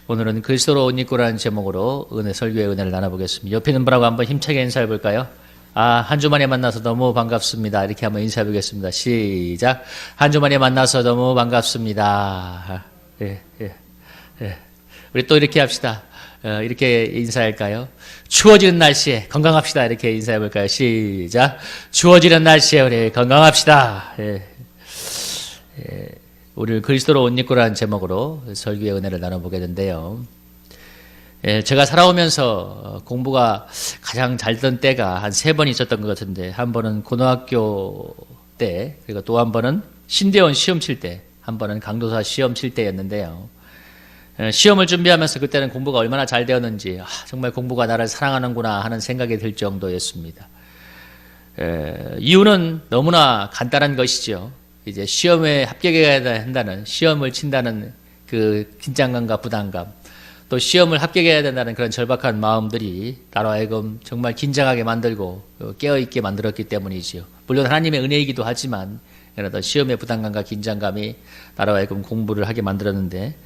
오늘은 그리스도로 옷 입고라는 제목으로 설교의 은혜를 나눠보겠습니다. 옆에 있는 분하고 한번 힘차게 인사해 볼까요? 한 주 만에 만나서 너무 반갑습니다. 이렇게 한번 인사해 보겠습니다. 시작. 한 주 만에 만나서 너무 반갑습니다. 예. 우리 또 이렇게 합시다. 이렇게 인사할까요? 추워지는 날씨에 건강합시다. 이렇게 인사해 볼까요? 시작. 추워지는 날씨에 우리 건강합시다. 우리 그리스도로 옷 입고라는 제목으로 설교의 은혜를 나눠보겠는데요. 제가 살아오면서 공부가 가장 잘 된 때가 한 3번 있었던 것 같은데, 한 번은 고등학교 때, 그리고 또 한 번은 신대원 시험 칠 때, 한 번은 강도사 시험 칠 때였는데요. 시험을 준비하면서 그때는 공부가 얼마나 잘 되었는지, 정말 공부가 나를 사랑하는구나 하는 생각이 들 정도였습니다. 이유는 너무나 간단한 것이죠. 이제 시험에 합격해야 한다는, 시험을 친다는 그 긴장감과 부담감, 또 시험을 합격해야 된다는 그런 절박한 마음들이 나로 하여금 정말 긴장하게 만들고 깨어있게 만들었기 때문이지요. 물론 하나님의 은혜이기도 하지만 어떤 시험의 부담감과 긴장감이 나로 하여금 공부를 하게 만들었는데,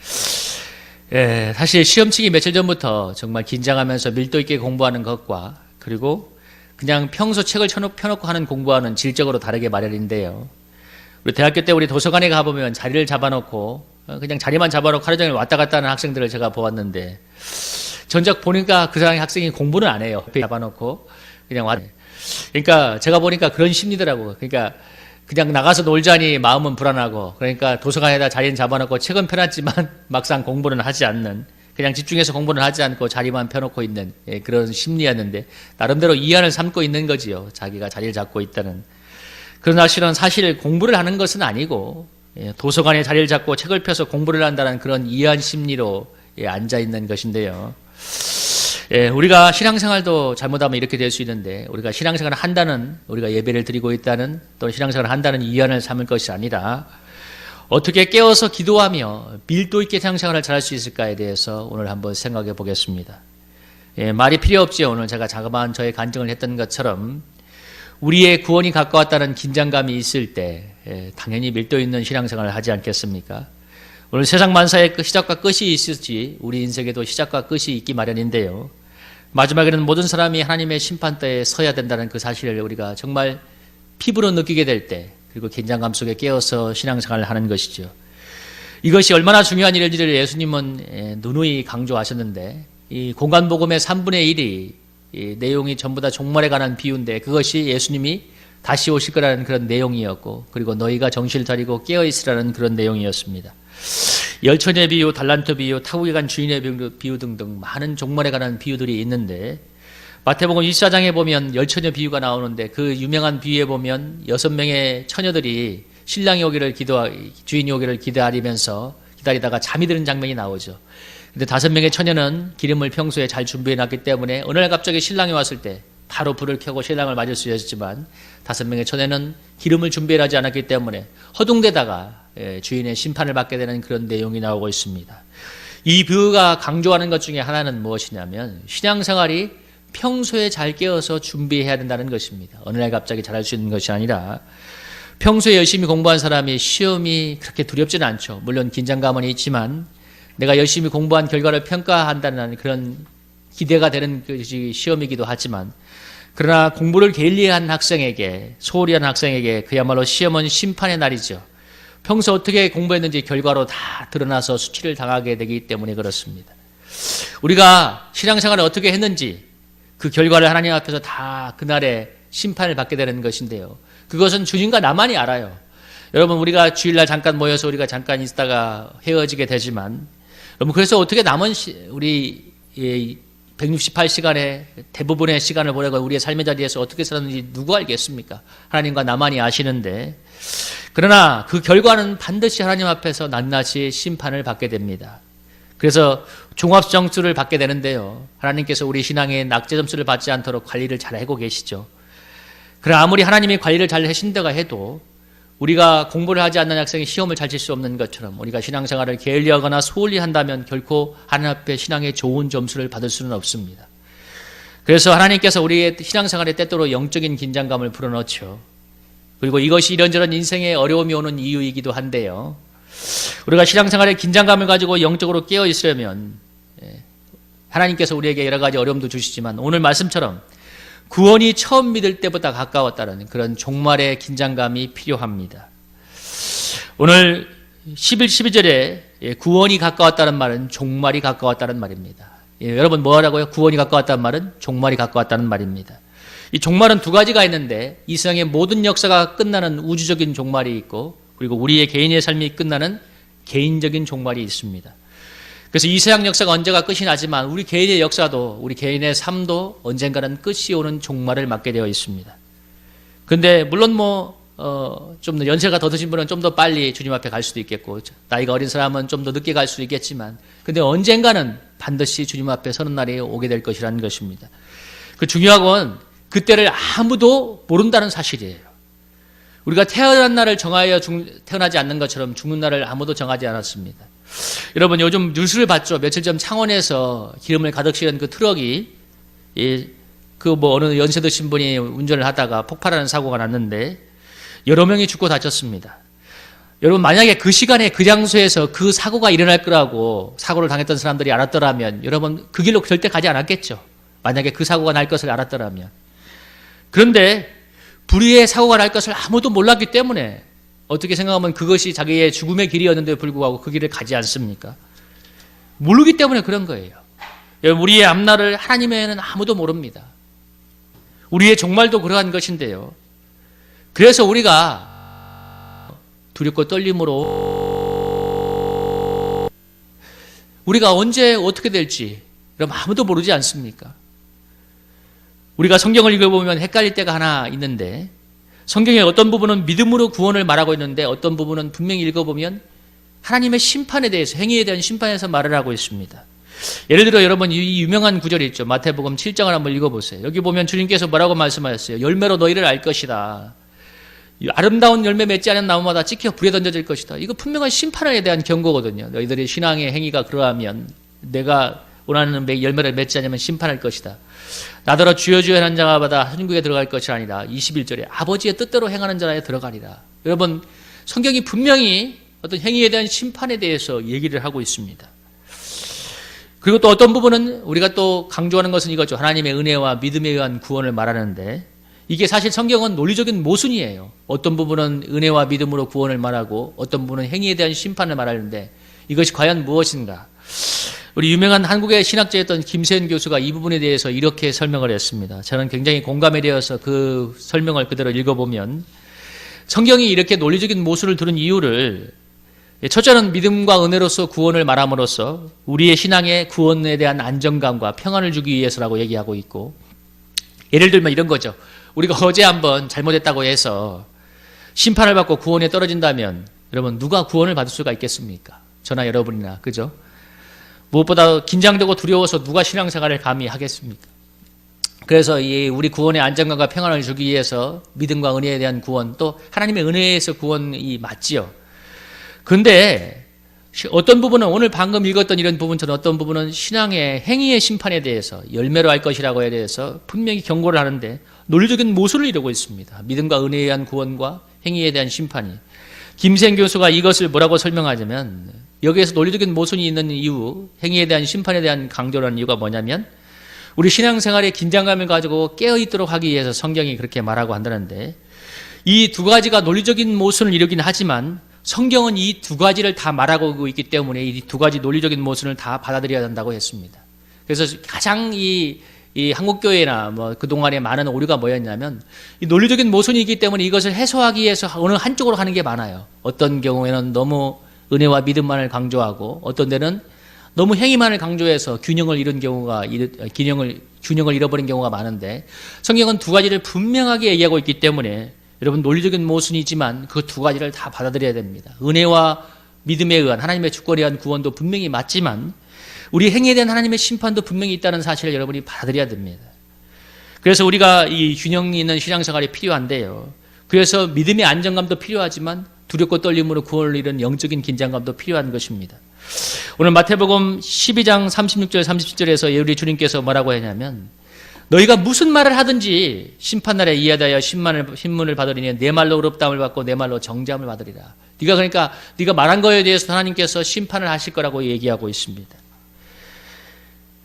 사실 시험 치기 며칠 전부터 정말 긴장하면서 밀도 있게 공부하는 것과, 그리고 그냥 평소 책을 펴놓고 하는 공부와는 질적으로 다르게 마련인데요. 우리 대학교 때 우리 도서관에 가보면 자리를 잡아놓고 그냥 자리만 잡아놓고 하루 종일 왔다 갔다 하는 학생들을 제가 보았는데, 전적 보니까 그 사람의 학생이 공부는 안 해요. 잡아놓고 그냥 그러니까 제가 보니까 그런 심리더라고요. 그러니까 그냥 나가서 놀자니 마음은 불안하고, 그러니까 도서관에다 자리는 잡아놓고 책은 펴놨지만 막상 공부는 하지 않는, 그냥 집중해서 공부는 하지 않고 자리만 펴놓고 있는 그런 심리였는데, 나름대로 이안을 삼고 있는 거지요. 자기가 자리를 잡고 있다는. 그러나 사실 공부를 하는 것은 아니고, 도서관에 자리를 잡고 책을 펴서 공부를 한다는 그런 이해한 심리로 앉아 있는 것인데요. 우리가 신앙생활도 잘못하면 이렇게 될 수 있는데, 우리가 신앙생활을 한다는, 우리가 예배를 드리고 있다는, 또 신앙생활을 한다는 이해를 삼을 것이 아니라, 어떻게 깨어서 기도하며 밀도 있게 신앙생활을 잘할 수 있을까에 대해서 오늘 한번 생각해 보겠습니다. 말이 필요 없지요. 오늘 제가 자그마한 저의 간증을 했던 것처럼 우리의 구원이 가까웠다는 긴장감이 있을 때 당연히 밀도 있는 신앙생활을 하지 않겠습니까? 오늘 세상 만사의 시작과 끝이 있을지 우리 인생에도 시작과 끝이 있기 마련인데요. 마지막에는 모든 사람이 하나님의 심판대에 서야 된다는 그 사실을 우리가 정말 피부로 느끼게 될 때, 그리고 긴장감 속에 깨어서 신앙생활을 하는 것이죠. 이것이 얼마나 중요한 일인지를 예수님은 누누이 강조하셨는데, 이 공간복음의 3분의 1이 이 내용이 전부 다 종말에 관한 비유인데, 그것이 예수님이 다시 오실 거라는 그런 내용이었고, 그리고 너희가 정신을 차리고 깨어있으라는 그런 내용이었습니다. 열처녀의 비유, 달란트 비유, 타국에 간 주인의 비유 등등 많은 종말에 관한 비유들이 있는데, 마태복음 24장에 보면 열처녀 비유가 나오는데, 그 유명한 비유에 보면 6명의 처녀들이 신랑이 오기를 주인이 오기를 기다리다가 잠이 드는 장면이 나오죠. 근데 5명의 처녀는 기름을 평소에 잘 준비해 놨기 때문에 어느 날 갑자기 신랑이 왔을 때 바로 불을 켜고 신랑을 맞을 수 있었지만, 5명의 처녀는 기름을 준비하지 않았기 때문에 허둥대다가 주인의 심판을 받게 되는 그런 내용이 나오고 있습니다. 이 비유가 강조하는 것 중에 하나는 무엇이냐면, 신앙생활이 평소에 잘 깨어서 준비해야 된다는 것입니다. 어느 날 갑자기 잘할 수 있는 것이 아니라, 평소에 열심히 공부한 사람이 시험이 그렇게 두렵지는 않죠. 물론 긴장감은 있지만 내가 열심히 공부한 결과를 평가한다는 그런 기대가 되는 것이 시험이기도 하지만, 그러나 공부를 게을리한 학생에게, 소홀히 한 학생에게 그야말로 시험은 심판의 날이죠. 평소 어떻게 공부했는지 결과로 다 드러나서 수치를 당하게 되기 때문에 그렇습니다. 우리가 신앙생활을 어떻게 했는지 그 결과를 하나님 앞에서 다 그날에 심판을 받게 되는 것인데요. 그것은 주님과 나만이 알아요. 여러분, 우리가 주일날 잠깐 모여서 우리가 잠깐 있다가 헤어지게 되지만, 여러분, 그래서 어떻게 남은 우리 168시간의 대부분의 시간을 보내고 우리의 삶의 자리에서 어떻게 살았는지 누구 알겠습니까? 하나님과 나만이 아시는데, 그러나 그 결과는 반드시 하나님 앞에서 낱낱이 심판을 받게 됩니다. 그래서 종합점수를 받게 되는데요. 하나님께서 우리 신앙의 낙제 점수를 받지 않도록 관리를 잘 하고 계시죠. 그러나 아무리 하나님이 관리를 잘 하신다고 해도 우리가 공부를 하지 않는 학생이 시험을 잘 칠 수 없는 것처럼, 우리가 신앙생활을 게을리하거나 소홀히 한다면 결코 하나님 앞에 신앙의 좋은 점수를 받을 수는 없습니다. 그래서 하나님께서 우리의 신앙생활에 때때로 영적인 긴장감을 불어넣죠. 그리고 이것이 이런저런 인생의 어려움이 오는 이유이기도 한데요. 우리가 신앙생활에 긴장감을 가지고 영적으로 깨어 있으려면 하나님께서 우리에게 여러 가지 어려움도 주시지만 오늘 말씀처럼 구원이 처음 믿을 때보다 가까웠다는 그런 종말의 긴장감이 필요합니다. 오늘 11, 12절에 구원이 가까웠다는 말은 종말이 가까웠다는 말입니다. 여러분 뭐라고요? 구원이 가까웠다는 말은 종말이 가까웠다는 말입니다. 이 종말은 두 가지가 있는데 이 세상의 모든 역사가 끝나는 우주적인 종말이 있고 그리고 우리의 개인의 삶이 끝나는 개인적인 종말이 있습니다. 그래서 이 세상 역사가 언제가 끝이 나지만 우리 개인의 역사도 우리 개인의 삶도 언젠가는 끝이 오는 종말을 맞게 되어 있습니다. 근데 물론 좀 더 연세가 더 드신 분은 좀 더 빨리 주님 앞에 갈 수도 있겠고 나이가 어린 사람은 좀 더 늦게 갈 수도 있겠지만 근데 언젠가는 반드시 주님 앞에 서는 날이 오게 될 것이라는 것입니다. 그 중요한 건 그때를 아무도 모른다는 사실이에요. 우리가 태어난 날을 정하여 태어나지 않는 것처럼 죽는 날을 아무도 정하지 않았습니다. 여러분 요즘 뉴스를 봤죠. 며칠 전 창원에서 기름을 가득 실은 그 트럭이 어느 연세 드신 분이 운전을 하다가 폭발하는 사고가 났는데 여러 명이 죽고 다쳤습니다. 여러분 만약에 그 시간에 그 장소에서 그 사고가 일어날 거라고 사고를 당했던 사람들이 알았더라면 여러분 그 길로 절대 가지 않았겠죠. 만약에 그 사고가 날 것을 알았더라면. 그런데 불의의 사고가 날 것을 아무도 몰랐기 때문에 어떻게 생각하면 그것이 자기의 죽음의 길이었는데 불구하고 그 길을 가지 않습니까? 모르기 때문에 그런 거예요. 우리의 앞날을 하나님에는 아무도 모릅니다. 우리의 종말도 그러한 것인데요. 그래서 우리가 두렵고 떨림으로 우리가 언제 어떻게 될지 그럼 아무도 모르지 않습니까? 우리가 성경을 읽어보면 헷갈릴 때가 하나 있는데 성경의 어떤 부분은 믿음으로 구원을 말하고 있는데 어떤 부분은 분명히 읽어보면 하나님의 심판에 대해서 행위에 대한 심판에서 말을 하고 있습니다. 예를 들어 여러분 이 유명한 구절이 있죠. 마태복음 7장을 한번 읽어보세요. 여기 보면 주님께서 뭐라고 말씀하셨어요? 열매로 너희를 알 것이다. 아름다운 열매 맺지 않은 나무마다 찍혀 불에 던져질 것이다. 이거 분명한 심판에 대한 경고거든요. 너희들의 신앙의 행위가 그러하면 내가 원하는 열매를 맺지 않으면 심판할 것이다. 나더러 주여 주여 하는 자마다 천국에 들어갈 것이 아니라 21절에 아버지의 뜻대로 행하는 자라에 들어가리라. 여러분 성경이 분명히 어떤 행위에 대한 심판에 대해서 얘기를 하고 있습니다. 그리고 또 어떤 부분은 우리가 또 강조하는 것은 이거죠. 하나님의 은혜와 믿음에 의한 구원을 말하는데 이게 사실 성경은 논리적인 모순이에요. 어떤 부분은 은혜와 믿음으로 구원을 말하고 어떤 부분은 행위에 대한 심판을 말하는데 이것이 과연 무엇인가? 우리 유명한 한국의 신학자였던 김세현 교수가 이 부분에 대해서 이렇게 설명을 했습니다. 저는 굉장히 공감이 되어서 그 설명을 그대로 읽어보면 성경이 이렇게 논리적인 모순을 두는 이유를 첫째는 믿음과 은혜로서 구원을 말함으로써 우리의 신앙의 구원에 대한 안정감과 평안을 주기 위해서라고 얘기하고 있고 예를 들면 이런 거죠. 우리가 어제 한번 잘못했다고 해서 심판을 받고 구원에 떨어진다면 여러분 누가 구원을 받을 수가 있겠습니까? 저나 여러분이나 그죠? 무엇보다 긴장되고 두려워서 누가 신앙생활을 감히 하겠습니까? 그래서 우리 구원의 안정감과 평안을 주기 위해서 믿음과 은혜에 대한 구원 또 하나님의 은혜에서 구원이 맞지요. 그런데 어떤 부분은 오늘 방금 읽었던 이런 부분처럼 어떤 부분은 신앙의 행위의 심판에 대해서 열매로 할 것이라고 에 대해서 분명히 경고를 하는데 논리적인 모순을 이루고 있습니다. 믿음과 은혜에 대한 구원과 행위에 대한 심판이. 김세현 교수가 이것을 뭐라고 설명하자면 여기에서 논리적인 모순이 있는 이유, 행위에 대한 심판에 대한 강조를 하는 이유가 뭐냐면 우리 신앙생활에 긴장감을 가지고 깨어있도록 하기 위해서 성경이 그렇게 말하고 한다는데 이 두 가지가 논리적인 모순을 이루긴 하지만 성경은 이 두 가지를 다 말하고 있기 때문에 이 두 가지 논리적인 모순을 다 받아들여야 한다고 했습니다. 그래서 가장 이 한국교회나 그동안에 많은 오류가 뭐였냐면 이 논리적인 모순이 있기 때문에 이것을 해소하기 위해서 어느 한쪽으로 가는 게 많아요. 어떤 경우에는 너무 은혜와 믿음만을 강조하고 어떤 데는 너무 행위만을 강조해서 균형을 잃어버린 경우가 많은데 성경은 두 가지를 분명하게 얘기하고 있기 때문에 여러분 논리적인 모순이지만 그 두 가지를 다 받아들여야 됩니다. 은혜와 믿음에 의한 하나님의 주권에 의한 구원도 분명히 맞지만 우리 행위에 대한 하나님의 심판도 분명히 있다는 사실을 여러분이 받아들여야 됩니다. 그래서 우리가 이 균형 있는 신앙생활이 필요한데요. 그래서 믿음의 안정감도 필요하지만 두렵고 떨림으로 구원을 이룬 영적인 긴장감도 필요한 것입니다. 오늘 마태복음 12장 36절 37절에서 우리 주님께서 뭐라고 하냐면 너희가 무슨 말을 하든지 심판날에 이하다여 신문을 받으리니 내 말로 의롭다함을 받고 내 말로 정죄함을 받으리라. 그러니까 네가 말한 거에 대해서 하나님께서 심판을 하실 거라고 얘기하고 있습니다.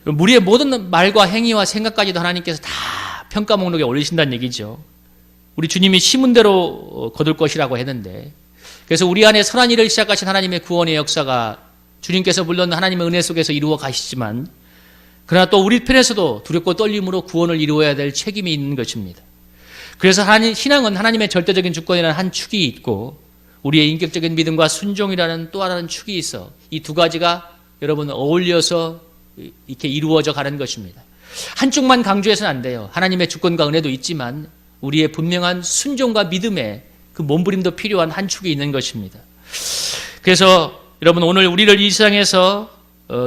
우리의 모든 말과 행위와 생각까지도 하나님께서 다 평가 목록에 올리신다는 얘기죠. 우리 주님이 심은 대로 거둘 것이라고 했는데, 그래서 우리 안에 선한 일을 시작하신 하나님의 구원의 역사가 주님께서 물론 하나님의 은혜 속에서 이루어 가시지만, 그러나 또 우리 편에서도 두렵고 떨림으로 구원을 이루어야 될 책임이 있는 것입니다. 그래서 신앙은 하나님의 절대적인 주권이라는 한 축이 있고 우리의 인격적인 믿음과 순종이라는 또 하나는 축이 있어 이 두 가지가 여러분 어울려서 이렇게 이루어져 가는 것입니다. 한쪽만 강조해서는 안 돼요. 하나님의 주권과 은혜도 있지만 우리의 분명한 순종과 믿음의 그 몸부림도 필요한 한 축이 있는 것입니다. 그래서 여러분 오늘 우리를 이 세상에서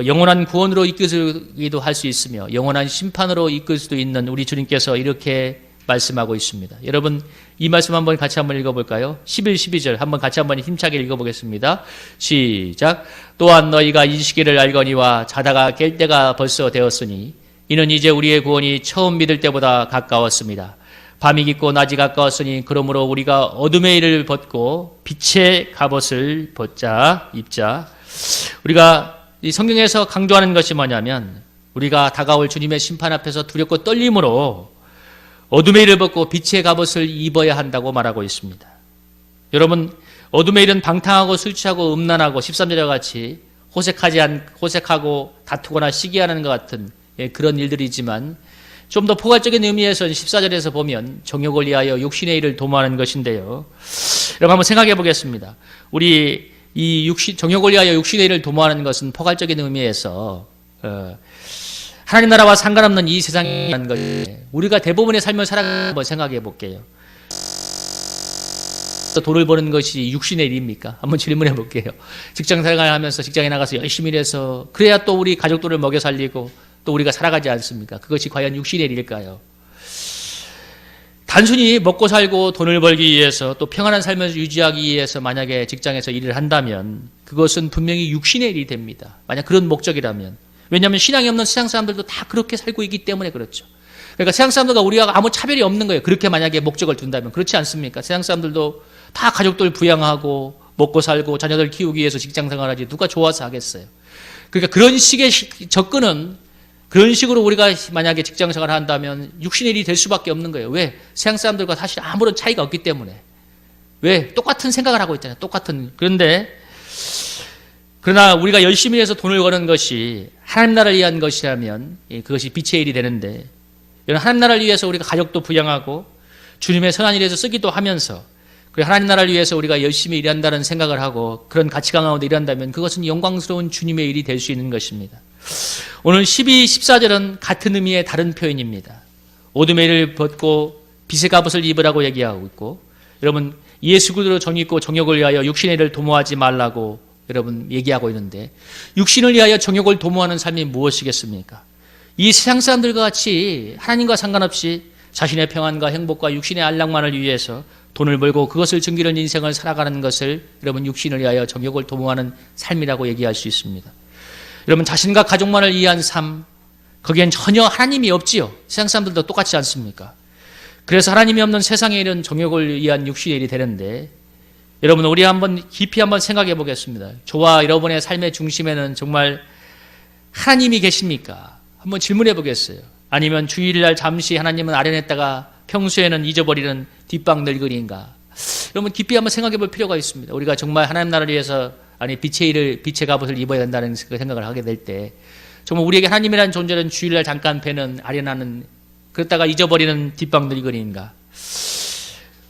영원한 구원으로 이끌기도 할 수 있으며 영원한 심판으로 이끌 수도 있는 우리 주님께서 이렇게 말씀하고 있습니다. 여러분 이 말씀 한번 같이 한번 읽어볼까요? 11, 12절 한번 같이 한번 힘차게 읽어보겠습니다. 시작. 또한 너희가 이 시기를 알거니와 자다가 깰 때가 벌써 되었으니 이는 이제 우리의 구원이 처음 믿을 때보다 가까웠습니다. 밤이 깊고 낮이 가까웠으니 그러므로 우리가 어둠의 일을 벗고 빛의 갑옷을 입자. 우리가 이 성경에서 강조하는 것이 뭐냐면 우리가 다가올 주님의 심판 앞에서 두렵고 떨림으로 어둠의 일을 벗고 빛의 갑옷을 입어야 한다고 말하고 있습니다. 여러분 어둠의 일은 방탕하고 술 취하고 음란하고 13절과 같이 호색하고 다투거나 시기하는 것 같은 그런 일들이지만 좀 더 포괄적인 의미에서는 14절에서 보면 정욕을 위하여 육신의 일을 도모하는 것인데요. 여러분 한번 생각해 보겠습니다. 우리 이 정욕을 위하여 육신의 일을 도모하는 것은 포괄적인 의미에서 하나님 나라와 상관없는 이 세상이라는 것이 우리가 대부분의 삶을 살아가는 한번 생각해 볼게요. 돈을 버는 것이 육신의 일입니까? 한번 질문해 볼게요. 직장 생활하면서 직장에 나가서 열심히 일해서 그래야 또 우리 가족들을 먹여 살리고 또 우리가 살아가지 않습니까? 그것이 과연 육신의 일일까요? 단순히 먹고 살고 돈을 벌기 위해서 또 평안한 삶을 유지하기 위해서 만약에 직장에서 일을 한다면 그것은 분명히 육신의 일이 됩니다. 만약 그런 목적이라면. 왜냐하면 신앙이 없는 세상 사람들도 다 그렇게 살고 있기 때문에 그렇죠. 그러니까 세상 사람들과 우리가 아무 차별이 없는 거예요. 그렇게 만약에 목적을 둔다면. 그렇지 않습니까? 세상 사람들도 다 가족들 부양하고 먹고 살고 자녀들 키우기 위해서 직장 생활하지 누가 좋아서 하겠어요. 그러니까 그런 식의 접근은 그런 식으로 우리가 만약에 직장 생활을 한다면 육신의 일이 될 수밖에 없는 거예요. 왜? 세상 사람들과 사실 아무런 차이가 없기 때문에. 왜? 똑같은 생각을 하고 있잖아요. 그러나 우리가 열심히 해서 돈을 버는 것이 하나님 나라를 위한 것이라면 그것이 빛의 일이 되는데 하나님 나라를 위해서 우리가 가족도 부양하고 주님의 선한 일에서 쓰기도 하면서 하나님 나라를 위해서 우리가 열심히 일한다는 생각을 하고 그런 가치관 가운데 일한다면 그것은 영광스러운 주님의 일이 될 수 있는 것입니다. 오늘 12, 14절은 같은 의미의 다른 표현입니다. 어둠의 일을 벗고 빛의 갑옷을 입으라고 얘기하고 있고 여러분 예수 그리스도로 정의있고 정욕을 위하여 육신의 일을 도모하지 말라고 여러분 얘기하고 있는데 육신을 위하여 정욕을 도모하는 삶이 무엇이겠습니까? 이 세상 사람들과 같이 하나님과 상관없이 자신의 평안과 행복과 육신의 안락만을 위해서 돈을 벌고 그것을 즐기는 인생을 살아가는 것을 여러분 육신을 위하여 정욕을 도모하는 삶이라고 얘기할 수 있습니다. 여러분 자신과 가족만을 위한 삶 거기엔 전혀 하나님이 없지요. 세상 사람들도 똑같지 않습니까? 그래서 하나님이 없는 세상의 일은 정욕을 위한 육신의 일이 되는데 여러분 우리 한번 깊이 한번 생각해 보겠습니다. 저와 여러분의 삶의 중심에는 정말 하나님이 계십니까? 한번 질문해 보겠어요. 아니면 주일날 잠시 하나님은 아련했다가 평소에는 잊어버리는 뒷방 늙은이인가? 여러분 깊이 한번 생각해 볼 필요가 있습니다. 우리가 정말 하나님 나라를 위해서 빛의 갑옷을 입어야 된다는 생각을 하게 될 때 정말 우리에게 하나님이라는 존재는 주일날 잠깐 뵈는 아련하는 그러다가 잊어버리는 뒷방 늙은이인가?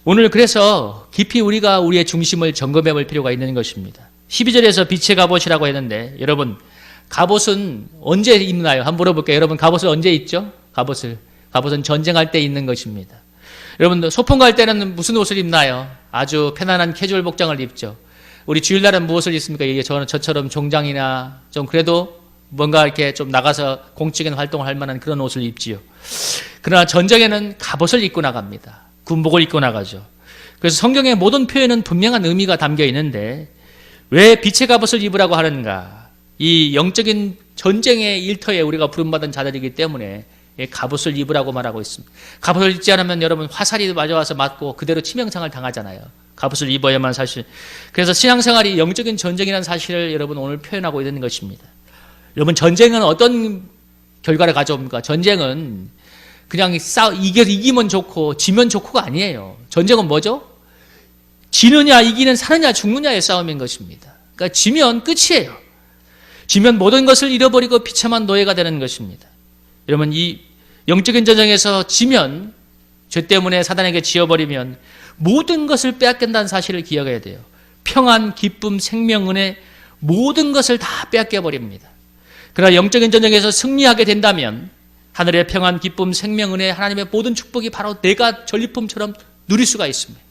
오늘 그래서 깊이 우리가 우리의 중심을 점검해 볼 필요가 있는 것입니다. 12절에서 빛의 갑옷이라고 했는데 여러분 갑옷은 언제 입나요? 한번 물어볼게요. 여러분 갑옷을 언제 입죠? 갑옷은 전쟁할 때 입는 것입니다. 여러분 소풍 갈 때는 무슨 옷을 입나요? 아주 편안한 캐주얼 복장을 입죠. 우리 주일날은 무엇을 입습니까? 이게 저처럼 종장이나 좀 그래도 뭔가 이렇게 좀 나가서 공적인 활동을 할 만한 그런 옷을 입지요. 그러나 전쟁에는 갑옷을 입고 나갑니다. 군복을 입고 나가죠. 그래서 성경의 모든 표현은 분명한 의미가 담겨 있는데 왜 빛의 갑옷을 입으라고 하는가? 이 영적인 전쟁의 일터에 우리가 부름받은 자들이기 때문에 갑옷을 입으라고 말하고 있습니다. 갑옷을 입지 않으면 여러분 화살이 맞아와서 맞고 그대로 치명상을 당하잖아요. 갑옷을 입어야만 사실. 그래서 신앙생활이 영적인 전쟁이라는 사실을 여러분 오늘 표현하고 있는 것입니다. 여러분 전쟁은 어떤 결과를 가져옵니까? 전쟁은 그냥 이기면 좋고 지면 좋고가 아니에요. 전쟁은 뭐죠? 지느냐 이기는 사느냐 죽느냐의 싸움인 것입니다. 그러니까 지면 끝이에요. 지면 모든 것을 잃어버리고 비참한 노예가 되는 것입니다. 여러분, 이 영적인 전쟁에서 지면, 죄 때문에 사단에게 지어버리면 모든 것을 빼앗긴다는 사실을 기억해야 돼요. 평안, 기쁨, 생명, 은혜 모든 것을 다 빼앗겨버립니다. 그러나 영적인 전쟁에서 승리하게 된다면 하늘의 평안, 기쁨, 생명, 은혜, 하나님의 모든 축복이 바로 내가 전리품처럼 누릴 수가 있습니다.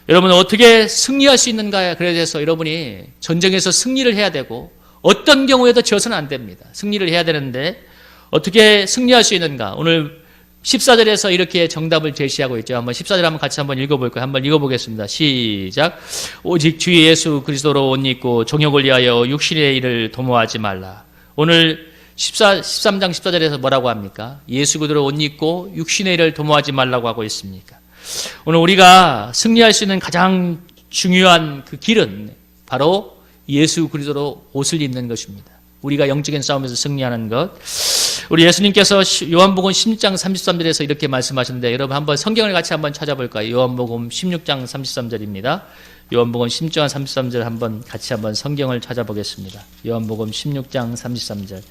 여러분, 어떻게 승리할 수 있는가에 대해서 여러분이 전쟁에서 승리를 해야 되고 어떤 경우에도 져서는 안 됩니다. 승리를 해야 되는데 어떻게 승리할 수 있는가? 오늘 14절에서 이렇게 정답을 제시하고 있죠. 한번 14절 한번 같이 한번 읽어볼까요? 한번 읽어보겠습니다. 시작. 오직 주 예수 그리스도로 옷 입고 정욕을 위하여 육신의 일을 도모하지 말라. 오늘 13장 14절에서 뭐라고 합니까? 예수 그리스도로 옷 입고 육신의 일을 도모하지 말라고 하고 있습니까? 오늘 우리가 승리할 수 있는 가장 중요한 그 길은 바로 예수 그리스도로 옷을 입는 것입니다. 우리가 영적인 싸움에서 승리하는 것. 우리 예수님께서 요한복음 16장 33절에서 이렇게 말씀하셨는데 여러분 한번 성경을 같이 한번 찾아볼까요? 요한복음 16장 33절입니다. 요한복음 16장 33절 한번 같이 한번 성경을 찾아보겠습니다. 요한복음 16장 33절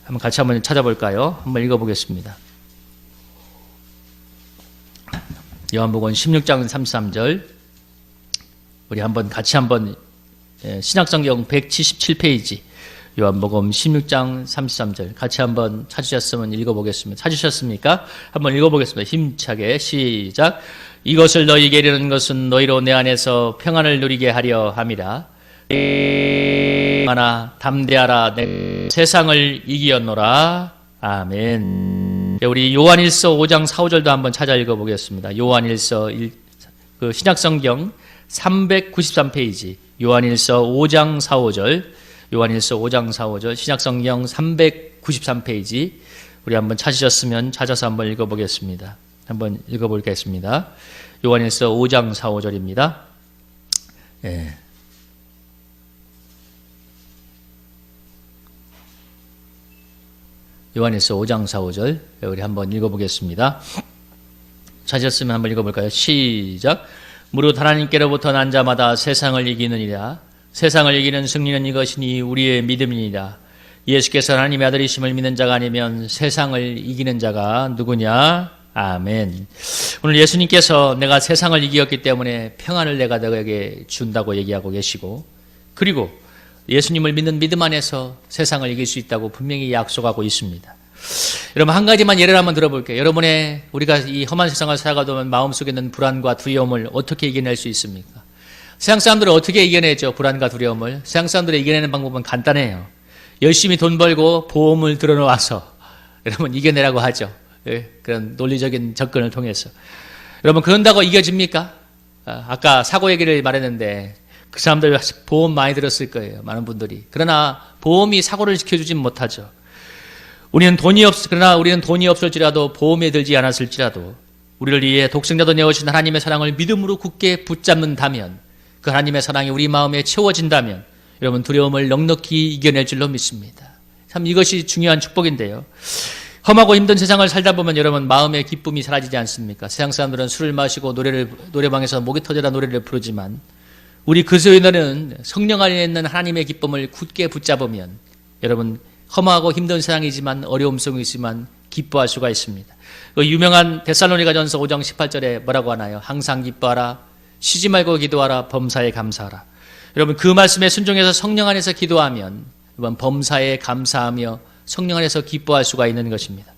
한번 같이 한번 찾아볼까요? 한번 읽어보겠습니다. 요한복음 16장 33절 우리 한번 같이 한번 신약성경 177페이지 요한복음 16장 33절 같이 한번 찾으셨으면 읽어보겠습니다. 찾으셨습니까? 한번 읽어보겠습니다. 힘차게 시작. 이것을 너희에게 이르는 것은 너희로 내 안에서 평안을 누리게 하려 함이라. 하나 담대하라. 내 세상을 이기었노라. 아멘. 우리 요한일서 5장 4, 5절도 한번 찾아 읽어보겠습니다. 요한일서 그 신약성경 393페이지 요한일서 5장 4, 5절 요한일서 5장 4, 5절 신약성경 393페이지 우리 한번 찾으셨으면 찾아서 한번 읽어보겠습니다. 한번 읽어보겠습니다. 요한일서 5장 4, 5절입니다. 예. 요한일서 5장 4, 5절 우리 한번 읽어보겠습니다. 찾으셨으면 한번 읽어볼까요? 시작. 무릇 하나님께로부터 난 자마다 세상을 이기느니라. 세상을 이기는 승리는 이것이니 우리의 믿음이니라. 예수께서 하나님의 아들이심을 믿는 자가 아니면 세상을 이기는 자가 누구냐? 아멘. 오늘 예수님께서 내가 세상을 이기었기 때문에 평안을 내가 너에게 준다고 얘기하고 계시고 그리고 예수님을 믿는 믿음 안에서 세상을 이길 수 있다고 분명히 약속하고 있습니다. 여러분 한 가지만 예를 한번 들어볼게요. 여러분의 우리가 이 험한 세상을 살아가다 보면 마음속에 있는 불안과 두려움을 어떻게 이겨낼 수 있습니까? 세상 사람들은 어떻게 이겨내죠? 불안과 두려움을. 세상 사람들이 이겨내는 방법은 간단해요. 열심히 돈 벌고 보험을 들어놓아서 여러분 이겨내라고 하죠. 그런 논리적인 접근을 통해서. 여러분 그런다고 이겨집니까? 아까 사고 얘기를 말했는데 그 사람들 보험 많이 들었을 거예요. 많은 분들이. 그러나 보험이 사고를 지켜주진 못하죠. 그러나 우리는 돈이 없을지라도 보험에 들지 않았을지라도 우리를 위해 독생자도 내어주신 하나님의 사랑을 믿음으로 굳게 붙잡는다면 그 하나님의 사랑이 우리 마음에 채워진다면 여러분 두려움을 넉넉히 이겨낼 줄로 믿습니다. 참 이것이 중요한 축복인데요. 험하고 힘든 세상을 살다 보면 여러분 마음의 기쁨이 사라지지 않습니까? 세상 사람들은 술을 마시고 노래방에서 목이 터져라 노래를 부르지만 우리 그리스도인들은 성령 안에 있는 하나님의 기쁨을 굳게 붙잡으면 여러분 험하고 힘든 세상이지만 어려움 속에 있지만 기뻐할 수가 있습니다. 그 유명한 데살로니가전서 5장 18절에 뭐라고 하나요? 항상 기뻐하라. 쉬지 말고 기도하라. 범사에 감사하라. 여러분 그 말씀에 순종해서 성령 안에서 기도하면 여러분 범사에 감사하며 성령 안에서 기뻐할 수가 있는 것입니다.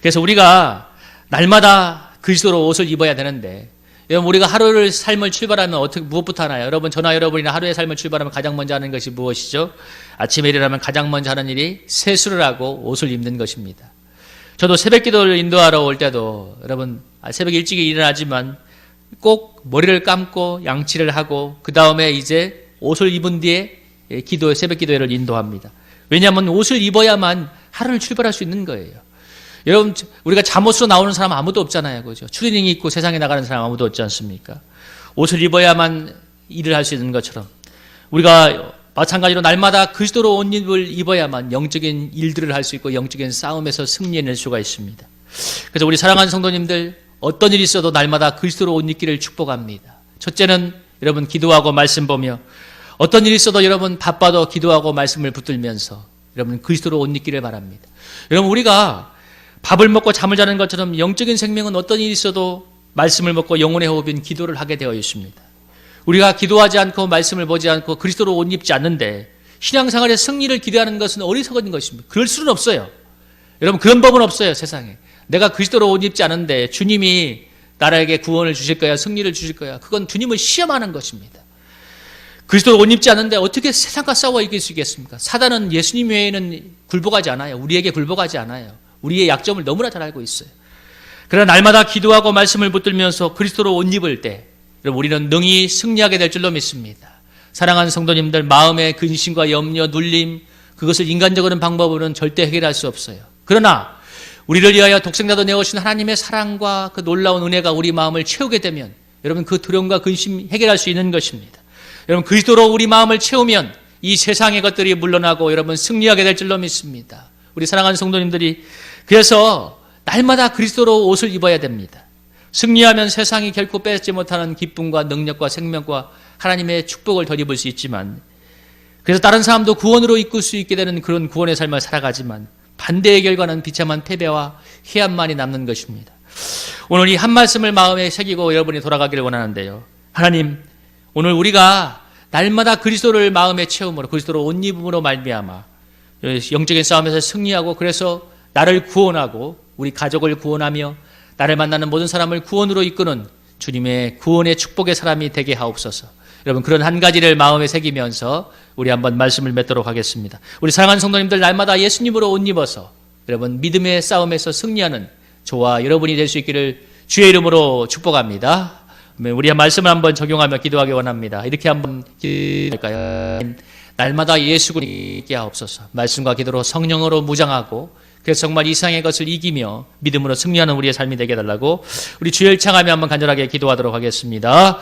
그래서 우리가 날마다 그리스도로 옷을 입어야 되는데 여러분 우리가 하루를 삶을 출발하면 무엇부터 하나요? 여러분 저나 여러분이나 하루의 삶을 출발하면 가장 먼저 하는 것이 무엇이죠? 아침에 일어나면 가장 먼저 하는 일이 세수를 하고 옷을 입는 것입니다. 저도 새벽 기도를 인도하러 올 때도 여러분 새벽 일찍 일어나지만 꼭 머리를 감고 양치를 하고 그 다음에 이제 옷을 입은 뒤에 새벽 기도회를 인도합니다. 왜냐하면 옷을 입어야만 하루를 출발할 수 있는 거예요. 여러분 우리가 잠옷으로 나오는 사람 아무도 없잖아요. 그죠? 추리닝이 입고 세상에 나가는 사람 아무도 없지 않습니까? 옷을 입어야만 일을 할 수 있는 것처럼 우리가 마찬가지로 날마다 그리스도로 옷 입을 입어야만 영적인 일들을 할 수 있고 영적인 싸움에서 승리해낼 수가 있습니다. 그래서 우리 사랑하는 성도님들, 어떤 일이 있어도 날마다 그리스도로 옷 입기를 축복합니다. 첫째는 여러분 기도하고 말씀 보며, 어떤 일이 있어도 여러분 바빠도 기도하고 말씀을 붙들면서 여러분 그리스도로 옷 입기를 바랍니다. 여러분, 우리가 밥을 먹고 잠을 자는 것처럼 영적인 생명은 어떤 일이 있어도 말씀을 먹고 영혼의 호흡인 기도를 하게 되어 있습니다. 우리가 기도하지 않고 말씀을 보지 않고 그리스도로 옷 입지 않는데 신앙생활의 승리를 기대하는 것은 어리석은 것입니다. 그럴 수는 없어요. 여러분, 그런 법은 없어요, 세상에. 내가 그리스도로 옷 입지 않은데 주님이 나라에게 구원을 주실 거야, 승리를 주실 거야. 그건 주님을 시험하는 것입니다. 그리스도로 옷 입지 않는데 어떻게 세상과 싸워 이길 수 있겠습니까? 사단은 예수님 외에는 굴복하지 않아요. 우리에게 굴복하지 않아요. 우리의 약점을 너무나 잘 알고 있어요. 그러나 날마다 기도하고 말씀을 붙들면서 그리스도로 옷 입을 때 여러분, 우리는 능히 승리하게 될 줄로 믿습니다. 사랑하는 성도님들, 마음의 근심과 염려, 눌림, 그것을 인간적인 방법으로는 절대 해결할 수 없어요. 그러나 우리를 위하여 독생자도 내오신 하나님의 사랑과 그 놀라운 은혜가 우리 마음을 채우게 되면 여러분, 그 두려움과 근심 해결할 수 있는 것입니다. 여러분, 그리스도로 우리 마음을 채우면 이 세상의 것들이 물러나고 여러분 승리하게 될 줄로 믿습니다. 우리 사랑하는 성도님들이 그래서 날마다 그리스도로 옷을 입어야 됩니다. 승리하면 세상이 결코 뺏지 못하는 기쁨과 능력과 생명과 하나님의 축복을 덧입을 수 있지만, 그래서 다른 사람도 구원으로 이끌 수 있게 되는 그런 구원의 삶을 살아가지만 반대의 결과는 비참한 패배와 해함만이 남는 것입니다. 오늘 이 한 말씀을 마음에 새기고 여러분이 돌아가기를 원하는데요. 하나님, 오늘 우리가 날마다 그리스도를 마음에 채움으로 그리스도로 옷 입음으로 말미암아 영적인 싸움에서 승리하고, 그래서 나를 구원하고 우리 가족을 구원하며 나를 만나는 모든 사람을 구원으로 이끄는 주님의 구원의 축복의 사람이 되게 하옵소서. 여러분, 그런 한 가지를 마음에 새기면서 우리 한번 말씀을 맺도록 하겠습니다. 우리 사랑하는 성도님들, 날마다 예수님으로 옷 입어서 여러분 믿음의 싸움에서 승리하는 저와 여러분이 될 수 있기를 주의 이름으로 축복합니다. 우리 말씀을 한번 적용하며 기도하기 원합니다. 이렇게 한번 기도할까요? 날마다 예수를 있게 하옵소서. 말씀과 기도로 성령으로 무장하고, 그래서 정말 이상의 것을 이기며 믿음으로 승리하는 우리의 삶이 되게 해달라고 우리 주여 일창하며 한번 간절하게 기도하도록 하겠습니다.